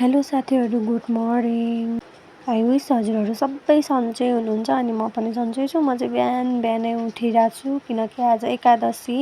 Hello साथीहरू, good morning. I विस हजुरहरू सबै सन्चै हुनुहुन्छ अनि म पनि सन्चै छु। म चाहिँ बिहानै उठिरहेको छु किनकि आज एकादशी,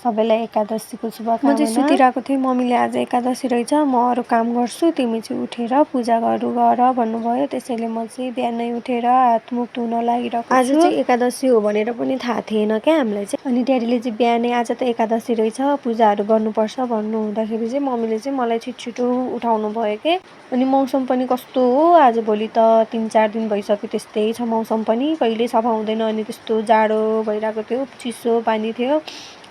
सबैलाई एकादशीको शुभकामना। म चाहिँ सुतिरहेको थिएँ, मम्मीले आज एकादशी रहेछ, म अरू काम गर्छु, तिमी चाहिँ उठेर पूजा गर भन्नुभयो। त्यसैले म चाहिँ बिहानै उठेर हातमुख धुन लागिरहेको छु। आज चाहिँ एकादशी हो भनेर पनि थाहा थिएन क्या हामीलाई चाहिँ। अनि ड्याडीले चाहिँ बिहानै आज त एकादशी रहेछ, पूजाहरू गर्नुपर्छ भन्नु हुँदाखेरि चाहिँ मम्मीले चाहिँ मलाई छिटो उठाउनु भयो के। अनि मौसम पनि कस्तो हो, आजभोलि त 3-4 दिन भइसक्यो त्यस्तै छ मौसम पनि, कहिले सफा हुँदैन। अनि त्यस्तो जाडो भइरहेको थियो, चिसो पानी थियो।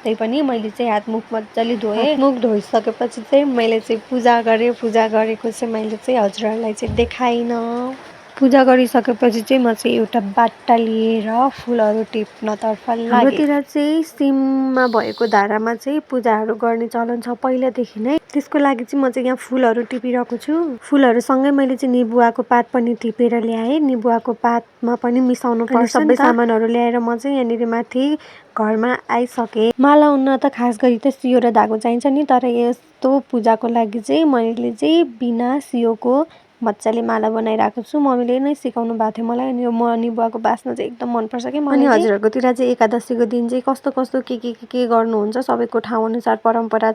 त्यही पनि मैले चाहिँ हातमुख मजाले धोएँ। हातमुख धोइसकेपछि चाहिँ मैले चाहिँ पूजा गरेँ। पूजा गरेको चाहिँ मैले चाहिँ हजुरहरूलाई चाहिँ देखाइनँ। पूजा गरिसकेपछि चाहिँ म चाहिँ एउटा बाट्टा लिएर फुलहरू टिप्नतर्फ लागेँ। हाम्रोतिर चाहिँ सिममा भएको धारामा चाहिँ पूजाहरू गर्ने चलन छ पहिलादेखि नै। त्यसको लागि चाहिँ म चाहिँ यहाँ फुलहरू टिपिरहेको छु। फुलहरूसँगै मैले चाहिँ निबुवाको पात पनि टिपेर ल्याएँ। निबुवाको पातमा पनि मिसाउनु पर्छ। सबै सामानहरू ल्याएर म चाहिँ यहाँनिर माथि घरमा आइसकेँ। माला हुन त खास गरी त सियो र धागो चाहिन्छ नि, तर यस्तो पूजाको लागि चाहिँ मैले चाहिँ बिना सियोको मजाले माला बनाइरहेको छु। मम्मीले नै सिकाउनु भएको थियो मलाई। अनि यो निबुवाको बास्ना चाहिँ एकदम मनपर्छ कि मलाई। अनि हजुरहरूकोतिर चाहिँ एकादशीको दिन चाहिँ कस्तो के गर्नुहुन्छ, सबैको ठाउँअनुसार परम्परा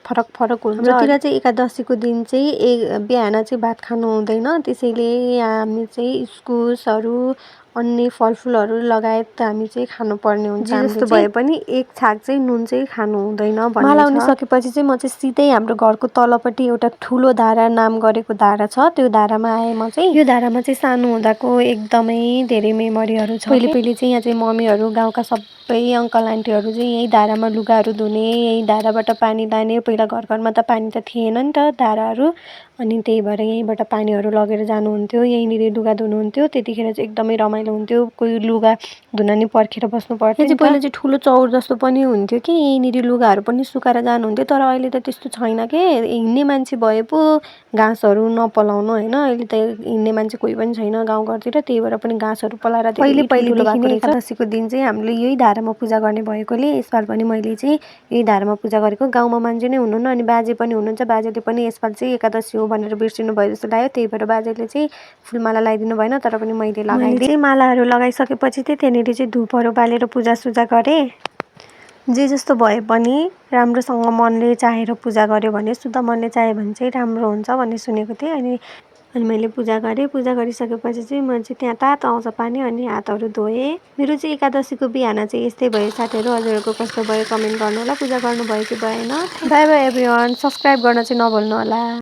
फरक हुन्छ। हाम्रोतिर चाहिँ एकादशीको दिन चाहिँ बिहान चाहिँ भात खानु हुँदैन। त्यसैले हामी चाहिँ इस्कुसहरू अन्य फलफुलहरू लगायत हामी चाहिँ खानुपर्ने हुन्छ। जस्तो भए पनि एक छाक चाहिँ नुन चाहिँ खानु हुँदैन भन्ने छ। माला उनिसकेपछि चाहिँ म चाहिँ सिधै हाम्रो घरको तलपट्टि एउटा ठुलो धारा नाम गरेको धारा छ, त्यो धारामा आएँ म चाहिँ। यो धारामा चाहिँ सानो हुँदाको एकदमै धेरै मेमोरीहरू छ। पहिले चाहिँ यहाँ चाहिँ मम्मीहरू, गाउँका सबै अङ्कल आन्टीहरू चाहिँ यही धारामा लुगाहरू धुने, यही धाराबाट पानी लाने। पहिला घरमा त पानी त थिएन नि त, धाराहरू। अनि त्यही भएर यहीँबाट पानीहरू लगेर जानुहुन्थ्यो, यहीँनिर लुगा धुनुहुन्थ्यो। त्यतिखेर चाहिँ एकदमै रमाइलो हुन्थ्यो। कोही लुगा धुन नि पर्खेर बस्नु पर्थ्यो। चाहिँ पहिला चाहिँ ठुलो चौर जस्तो पनि हुन्थ्यो कि, यहीँनिर लुगाहरू पनि सुकाएर जानुहुन्थ्यो। तर अहिले त त्यस्तो छैन के, हिँड्ने मान्छे भए पो घाँसहरू नपलाउनु होइन। अहिले त हिँड्ने मान्छे कोही पनि छैन गाउँघरतिर, त्यही भएर पनि घाँसहरू पलाएर पहिलेदेखि नै एकादशीको दिन चाहिँ हामीले यही धारामा पूजा गर्ने भएकोले यसपाल पनि मैले चाहिँ यही धारामा पूजा गरेको। गाउँमा मान्छे नै हुनुहुन्न अनि बाजे पनि हुनुहुन्छ। बाजेले पनि यसपाल चाहिँ एकादशी हो भनेर बिर्सिनु भयो जस्तो लाग्यो, त्यही भएर बाजेले चाहिँ फुलमाला लगाइदिनु भएन, तर पनि मैले लगाइदिएँ। चाहिँ मालाहरू लगाइसकेपछि चाहिँ त्यहाँनिर चाहिँ धुपहरू बालेर पूजासुजा गरेँ। जे जस्तो भए पनि राम्रोसँग मनले चाहेर पूजा गर्यो भने, शुद्ध मनले चाह्यो भने चाहिँ राम्रो हुन्छ भन्ने सुनेको थिएँ। अनि मैले पूजा गरेँ। पूजा गरिसकेपछि चाहिँ म चाहिँ त्यहाँ तातो आउँछ पानी, अनि हातहरू धोएँ। मेरो चाहिँ एकादशीको बिहान चाहिँ यस्तै भयो साथीहरू। हजुरहरूको कस्तो भयो कमेन्ट गर्नु होला। पूजा गर्नुभयो कि भएन। By by everyone. सब्सक्राइब गर्न चाहिँ नभुल्नु होला।